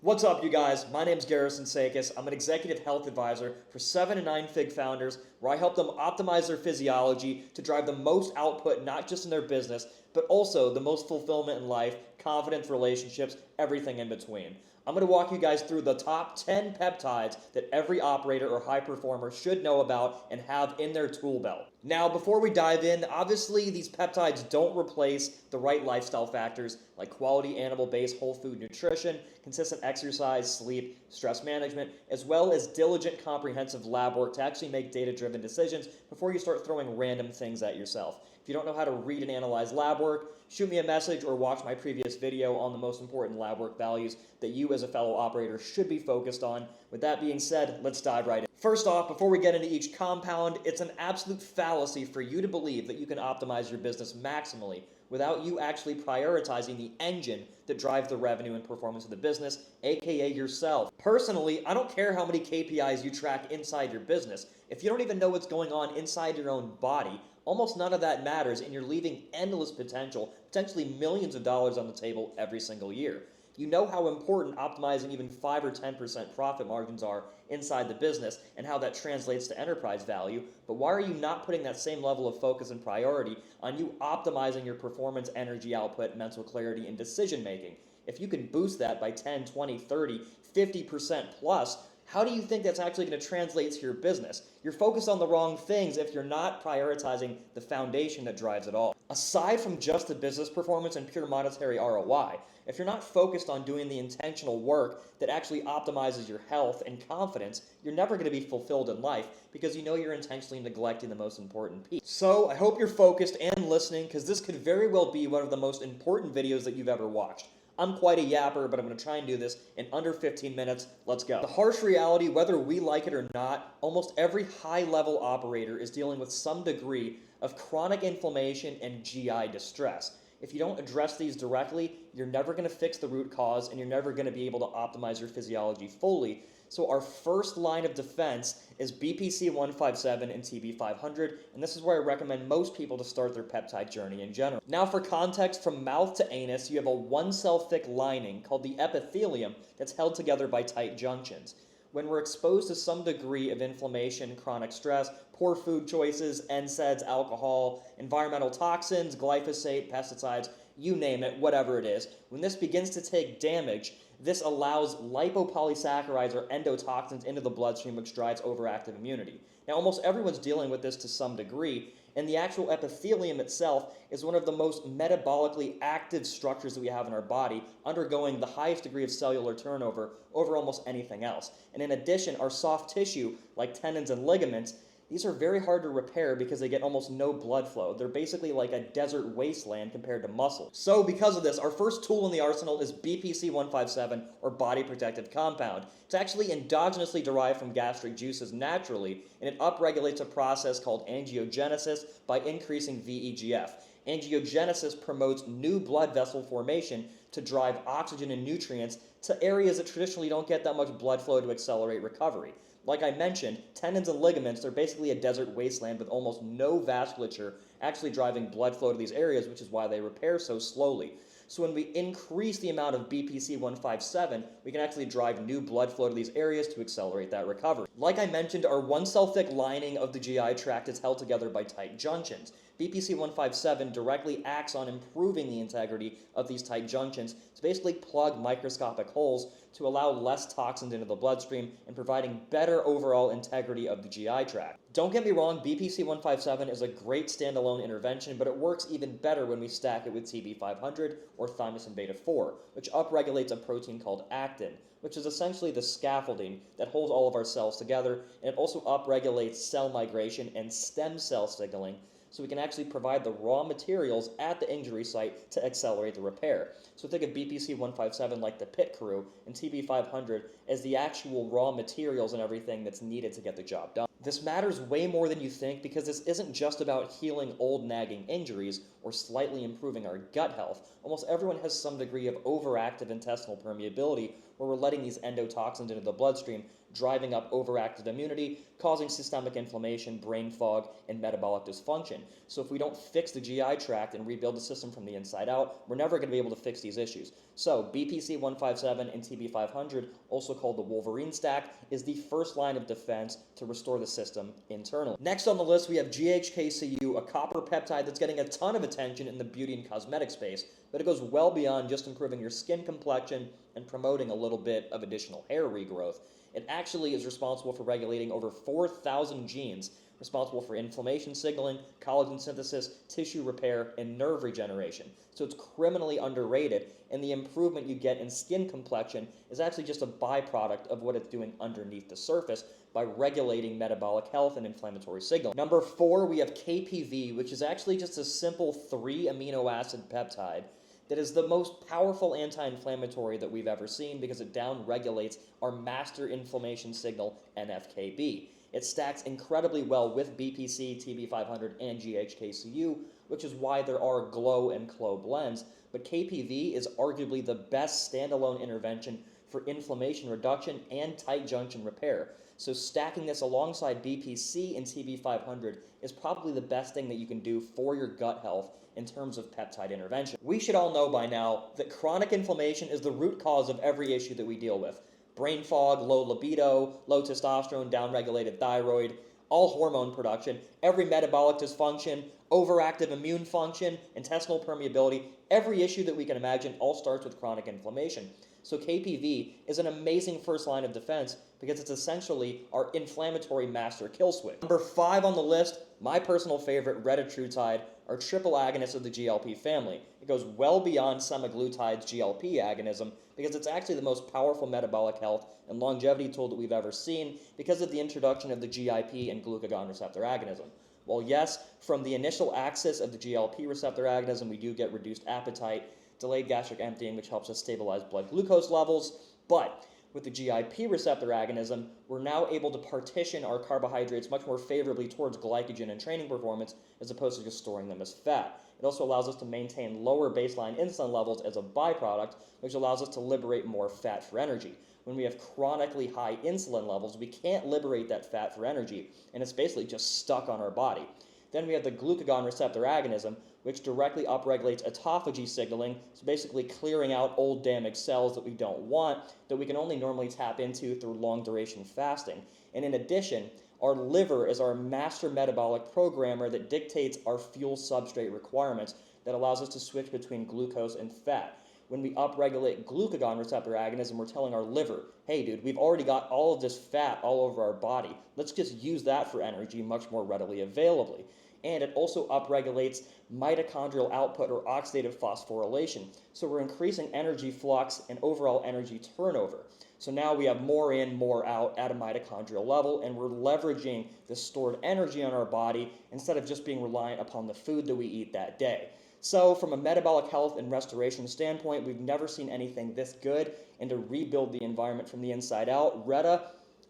What's up, you guys? My name's Garrison Sakis. I'm an executive health advisor for 7 and 9 Fig founders, where I help them optimize their physiology to drive the most output, not just in their business, but also the most fulfillment in life, confidence, relationships, everything in between. I'm going to walk you guys through the top 10 peptides that every operator or high performer should know about and have in their tool belt. Now, before we dive in, obviously these peptides don't replace the right lifestyle factors like quality animal-based whole food nutrition, consistent exercise, sleep, stress management, as well as diligent comprehensive lab work to actually make data-driven decisions before you start throwing random things at yourself. If you don't know how to read and analyze lab work, shoot me a message or watch my previous video on the most important lab work values that you as a fellow operator should be focused on. With that being said, let's dive right in. First off, before we get into each compound, it's an absolute fallacy for you to believe that you can optimize your business maximally without you actually prioritizing the engine that drives the revenue and performance of the business, aka yourself. Personally, I don't care how many KPIs you track inside your business. If you don't even know what's going on inside your own body, almost none of that matters, and you're leaving endless potential, potentially millions of dollars on the table every single year. You know how important optimizing even 5 or 10% profit margins are inside the business and how that translates to enterprise value, but why are you not putting that same level of focus and priority on you optimizing your performance, energy output, mental clarity, and decision making? If you can boost that by 10, 20, 30, 50% plus, how do you think that's actually going to translate to your business? You're focused on the wrong things if you're not prioritizing the foundation that drives it all. Aside from just the business performance and pure monetary ROI, if you're not focused on doing the intentional work that actually optimizes your health and confidence, you're never going to be fulfilled in life because you know you're intentionally neglecting the most important piece. So I hope you're focused and listening, because this could very well be one of the most important videos that you've ever watched. I'm quite a yapper, but I'm going to try and do this in under 15 minutes. Let's go. The harsh reality, whether we like it or not, almost every high-level operator is dealing with some degree of chronic inflammation and GI distress. If you don't address these directly, you're never going to fix the root cause, and you're never going to be able to optimize your physiology fully. So our first line of defense is BPC 157 and TB 500, and this is where I recommend most people to start their peptide journey in general. Now, for context, from mouth to anus, you have a one-cell thick lining called the epithelium that's held together by tight junctions. When we're exposed to some degree of inflammation, chronic stress, poor food choices, NSAIDs, alcohol, environmental toxins, glyphosate, pesticides, you name it, whatever it is, when this begins to take damage, this allows lipopolysaccharides or endotoxins into the bloodstream, which drives overactive immunity. Now, almost everyone's dealing with this to some degree, and the actual epithelium itself is one of the most metabolically active structures that we have in our body, undergoing the highest degree of cellular turnover over almost anything else. And in addition, our soft tissue, like tendons and ligaments, these are very hard to repair because they get almost no blood flow. They're basically like a desert wasteland compared to muscle. So because of this, our first tool in the arsenal is BPC 157, or body protective compound. It's actually endogenously derived from gastric juices naturally, and it upregulates a process called angiogenesis by increasing VEGF. Angiogenesis promotes new blood vessel formation to drive oxygen and nutrients to areas that traditionally don't get that much blood flow to accelerate recovery. Like I mentioned, tendons and ligaments, they're basically a desert wasteland with almost no vasculature actually driving blood flow to these areas, which is why they repair so slowly. So when we increase the amount of BPC 157, we can actually drive new blood flow to these areas to accelerate that recovery. Like I mentioned, our one-cell thick lining of the GI tract is held together by tight junctions. BPC 157 directly acts on improving the integrity of these tight junctions to basically plug microscopic holes to allow less toxins into the bloodstream and providing better overall integrity of the GI tract. Don't get me wrong, BPC 157 is a great standalone intervention, but it works even better when we stack it with TB 500 or thymosin beta 4, which upregulates a protein called actin, which is essentially the scaffolding that holds all of our cells together, and it also upregulates cell migration and stem cell signaling, so we can actually provide the raw materials at the injury site to accelerate the repair. So think of BPC 157 like the pit crew, and TB 500 as the actual raw materials and everything that's needed to get the job done. This matters way more than you think, because this isn't just about healing old nagging injuries or slightly improving our gut health. Almost everyone has some degree of overactive intestinal permeability, where we're letting these endotoxins into the bloodstream, driving up overactive immunity, causing systemic inflammation, brain fog, and metabolic dysfunction. So if we don't fix the GI tract and rebuild the system from the inside out, we're never going to be able to fix these issues. So BPC 157 and TB 500, also called the wolverine stack, is the first line of defense to restore the system internally. Next on the list, we have GHKCU, a copper peptide that's getting a ton of attention in the beauty and cosmetic space, but it goes well beyond just improving your skin complexion and promoting a little bit of additional hair regrowth. It actually is responsible for regulating over 4,000 genes, responsible for inflammation signaling, collagen synthesis, tissue repair, and nerve regeneration. So it's criminally underrated, and the improvement you get in skin complexion is actually just a byproduct of what it's doing underneath the surface by regulating metabolic health and inflammatory signal. Number 4, we have KPV, which is actually just a simple 3 amino acid peptide that is the most powerful anti-inflammatory that we've ever seen because it down-regulates our master inflammation signal, NF-κB. It stacks incredibly well with BPC, TB500, and GHKCU, which is why there are GLOW and CLO blends, but KPV is arguably the best standalone intervention for inflammation reduction and tight junction repair. So stacking this alongside BPC and TB500 is probably the best thing that you can do for your gut health in terms of peptide intervention. We should all know by now that chronic inflammation is the root cause of every issue that we deal with. Brain fog, low libido, low testosterone, downregulated thyroid, all hormone production, every metabolic dysfunction, overactive immune function, intestinal permeability, every issue that we can imagine all starts with chronic inflammation. So KPV is an amazing first line of defense because it's essentially our inflammatory master kill switch. Number 5 on the list, my personal favorite, retatrutide, our triple agonist of the GLP family. It goes well beyond semaglutide's GLP agonism because it's actually the most powerful metabolic health and longevity tool that we've ever seen because of the introduction of the GIP and glucagon receptor agonism. While yes, from the initial axis of the GLP receptor agonism, we do get reduced appetite, delayed gastric emptying, which helps us stabilize blood glucose levels, but with the GIP receptor agonism, we're now able to partition our carbohydrates much more favorably towards glycogen and training performance as opposed to just storing them as fat. It also allows us to maintain lower baseline insulin levels as a byproduct, which allows us to liberate more fat for energy. When we have chronically high insulin levels, we can't liberate that fat for energy, and it's basically just stuck on our body. Then we have the glucagon receptor agonism, which directly upregulates autophagy signaling, so basically clearing out old damaged cells that we don't want, that we can only normally tap into through long-duration fasting. And in addition, our liver is our master metabolic programmer that dictates our fuel substrate requirements that allows us to switch between glucose and fat. When we upregulate glucagon receptor agonism, we're telling our liver, hey dude, we've already got all of this fat all over our body. Let's just use that for energy much more readily availably. And it also upregulates mitochondrial output or oxidative phosphorylation. So we're increasing energy flux and overall energy turnover. So now we have more in, more out at a mitochondrial level, and we're leveraging the stored energy on our body instead of just being reliant upon the food that we eat that day. So from a metabolic health and restoration standpoint, we've never seen anything this good, and to rebuild the environment from the inside out, Reta,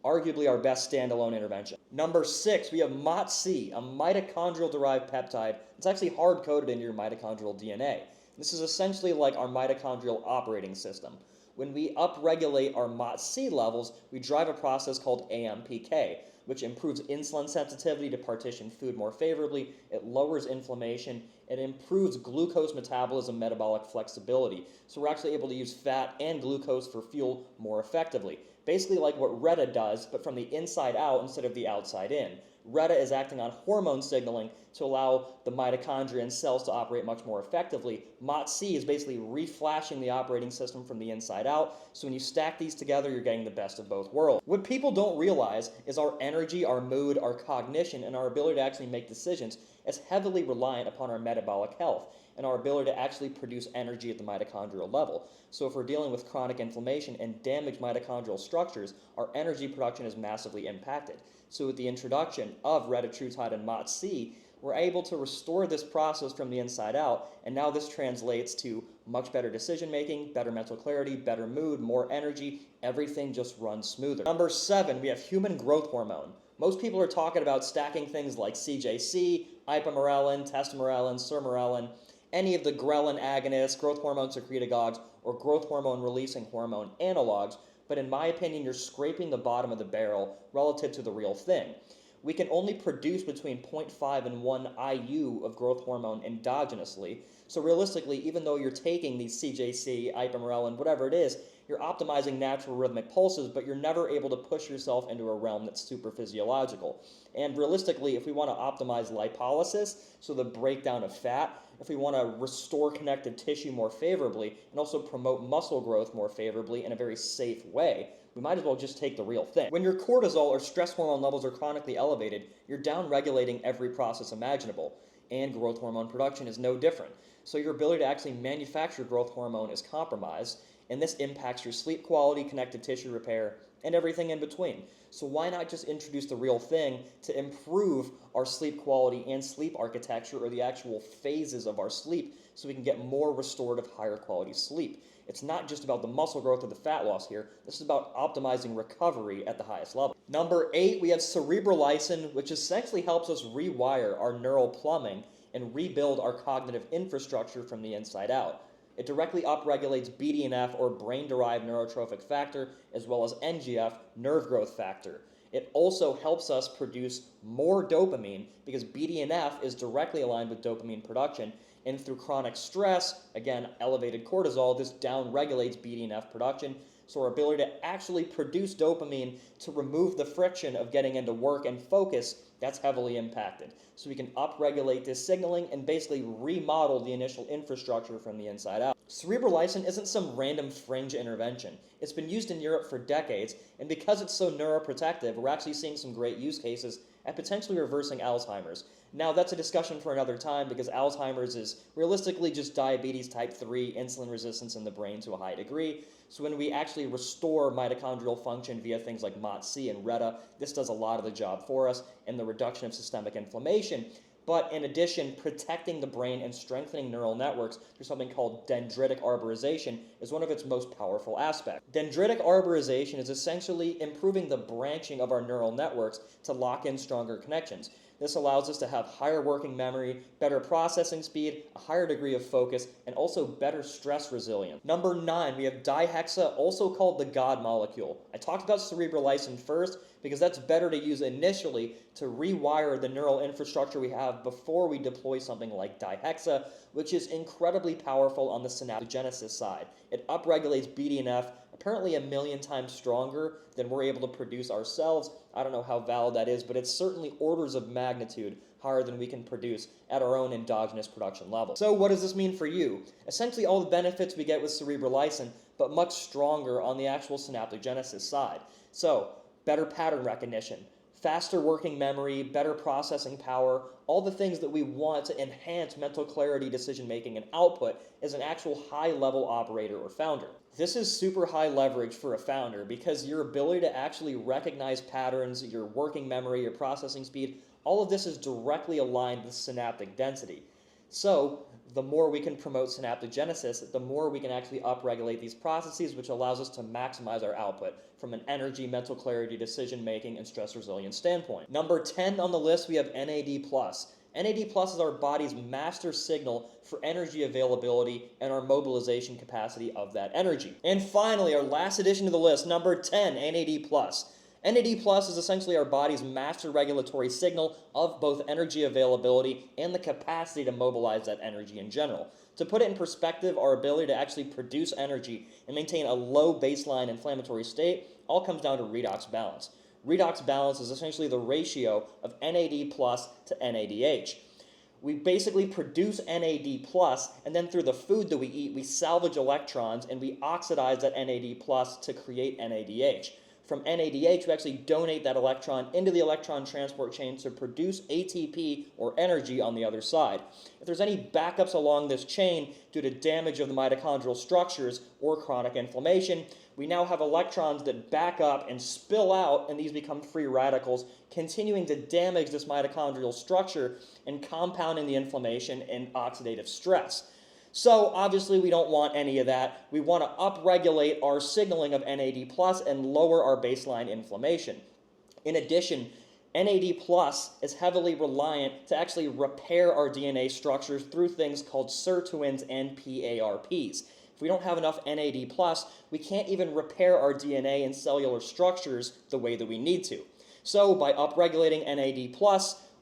arguably our best standalone intervention. Number 6, we have MOTC, a mitochondrial-derived peptide. It's actually hard-coded into your mitochondrial DNA. This is essentially like our mitochondrial operating system. When we upregulate our MOTC levels, we drive a process called AMPK, which improves insulin sensitivity to partition food more favorably, it lowers inflammation, it improves glucose metabolism metabolic flexibility. So we're actually able to use fat and glucose for fuel more effectively. Basically like what Reta does, but from the inside out instead of the outside in. Reta is acting on hormone signaling to allow the mitochondria and cells to operate much more effectively. MOTC is basically reflashing the operating system from the inside out, so when you stack these together, you're getting the best of both worlds. What people don't realize is our energy, our mood, our cognition, and our ability to actually make decisions is heavily reliant upon our metabolic health and our ability to actually produce energy at the mitochondrial level. So if we're dealing with chronic inflammation and damaged mitochondrial structures, our energy production is massively impacted. So with the introduction of retatrutide and MOTC, we're able to restore this process from the inside out, and now this translates to much better decision making, better mental clarity, better mood, more energy, everything just runs smoother. Number 7, we have human growth hormone. Most people are talking about stacking things like CJC, ipamorelin, testosterone, sermorelin, any of the ghrelin agonists, growth hormone secretagogues, or growth hormone releasing hormone analogs, but in my opinion, you're scraping the bottom of the barrel relative to the real thing. We can only produce between 0.5 and 1 IU of growth hormone endogenously, so realistically, even though you're taking these CJC, ipamorelin, whatever it is, you're optimizing natural rhythmic pulses, but you're never able to push yourself into a realm that's super physiological. And realistically, if we want to optimize lipolysis, so the breakdown of fat, if we want to restore connective tissue more favorably, and also promote muscle growth more favorably in a very safe way, we might as well just take the real thing. When your cortisol or stress hormone levels are chronically elevated, you're down-regulating every process imaginable, and growth hormone production is no different. So your ability to actually manufacture growth hormone is compromised, and this impacts your sleep quality, connective tissue repair, and everything in between. So why not just introduce the real thing to improve our sleep quality and sleep architecture, or the actual phases of our sleep, so we can get more restorative, higher quality sleep? It's not just about the muscle growth or the fat loss here. This is about optimizing recovery at the highest level. Number 8, we have cerebrolysin, which essentially helps us rewire our neural plumbing and rebuild our cognitive infrastructure from the inside out. It directly upregulates BDNF, or brain-derived neurotrophic factor, as well as NGF, nerve growth factor. It also helps us produce more dopamine because BDNF is directly aligned with dopamine production, and through chronic stress, again, elevated cortisol, this down-regulates BDNF production, so our ability to actually produce dopamine to remove the friction of getting into work and focus, that's heavily impacted. So we can upregulate this signaling and basically remodel the initial infrastructure from the inside out. Cerebrolysin isn't some random fringe intervention. It's been used in Europe for decades, and because it's so neuroprotective, we're actually seeing some great use cases at potentially reversing Alzheimer's. Now, that's a discussion for another time, because Alzheimer's is realistically just diabetes type 3, insulin resistance in the brain to a high degree. So when we actually restore mitochondrial function via things like MOTS-c and RETA, this does a lot of the job for us in the reduction of systemic inflammation. But in addition, protecting the brain and strengthening neural networks through something called dendritic arborization is one of its most powerful aspects. Dendritic arborization is essentially improving the branching of our neural networks to lock in stronger connections. This allows us to have higher working memory, better processing speed, a higher degree of focus, and also better stress resilience. Number 9, we have dihexa, also called the God molecule. I talked about cerebrolysin first because that's better to use initially to rewire the neural infrastructure we have before we deploy something like dihexa, which is incredibly powerful on the synaptogenesis side. It upregulates BDNF, apparently 1,000,000 times stronger than we're able to produce ourselves. I don't know how valid that is, but it's certainly orders of magnitude higher than we can produce at our own endogenous production level. So what does this mean for you? Essentially all the benefits we get with cerebrolysin, but much stronger on the actual synaptogenesis side. So better pattern recognition, faster working memory, better processing power, all the things that we want to enhance mental clarity, decision-making, and output as an actual high-level operator or founder. This is super high leverage for a founder because your ability to actually recognize patterns, your working memory, your processing speed, all of this is directly aligned with synaptic density. So the more we can promote synaptogenesis, the more we can actually upregulate these processes, which allows us to maximize our output from an energy, mental clarity, decision-making, and stress resilience standpoint. Number 10 on the list, we have NAD+. NAD+ is our body's master signal for energy availability and our mobilization capacity of that energy. And finally, our last addition to the list, number 10, NAD+. NAD+ is essentially our body's master regulatory signal of both energy availability and the capacity to mobilize that energy in general. To put it in perspective, our ability to actually produce energy and maintain a low baseline inflammatory state all comes down to redox balance. Redox balance is essentially the ratio of NAD+ to NADH. We basically produce NAD+, and then through the food that we eat, we salvage electrons and we oxidize that NAD+ to create NADH. From NADH, we actually donate that electron into the electron transport chain to produce ATP, or energy, on the other side. If there's any backups along this chain due to damage of the mitochondrial structures or chronic inflammation, we now have electrons that back up and spill out, and these become free radicals, continuing to damage this mitochondrial structure and compounding the inflammation and oxidative stress. So obviously we don't want any of that. We want to upregulate our signaling of NAD+ and lower our baseline inflammation. In addition, NAD+ is heavily reliant to actually repair our DNA structures through things called sirtuins and PARPs. If we don't have enough NAD+, we can't even repair our DNA and cellular structures the way that we need to. So by upregulating NAD+,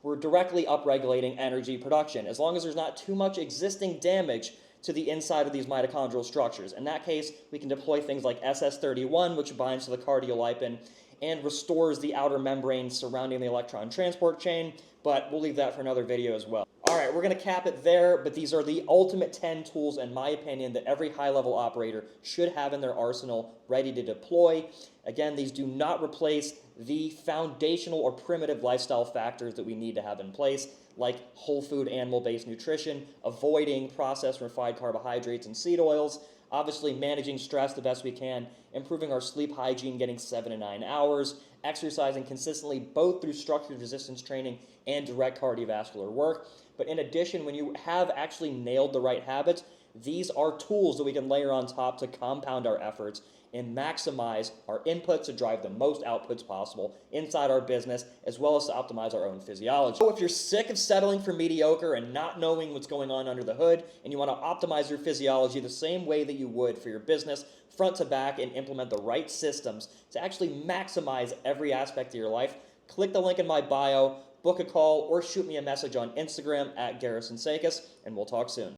we're directly upregulating energy production, as long as there's not too much existing damage to the inside of these mitochondrial structures. In that case, we can deploy things like SS31, which binds to the cardiolipin and restores the outer membrane surrounding the electron transport chain, but we'll leave that for another video as well. All right, we're going to cap it there, but these are the ultimate 10 tools, in my opinion, that every high-level operator should have in their arsenal ready to deploy. Again, these do not replace the foundational or primitive lifestyle factors that we need to have in place, like whole food animal-based nutrition, avoiding processed refined carbohydrates and seed oils, obviously managing stress the best we can, improving our sleep hygiene, getting 7 to 9 hours, exercising consistently both through structured resistance training and direct cardiovascular work. But in addition, when you have actually nailed the right habits, these are tools that we can layer on top to compound our efforts and maximize our inputs to drive the most outputs possible inside our business, as well as to optimize our own physiology. So if you're sick of settling for mediocre and not knowing what's going on under the hood, and you want to optimize your physiology the same way that you would for your business, front to back, and implement the right systems to actually maximize every aspect of your life, click the link in my bio, book a call, or shoot me a message on Instagram at GarrisonSakis, and we'll talk soon.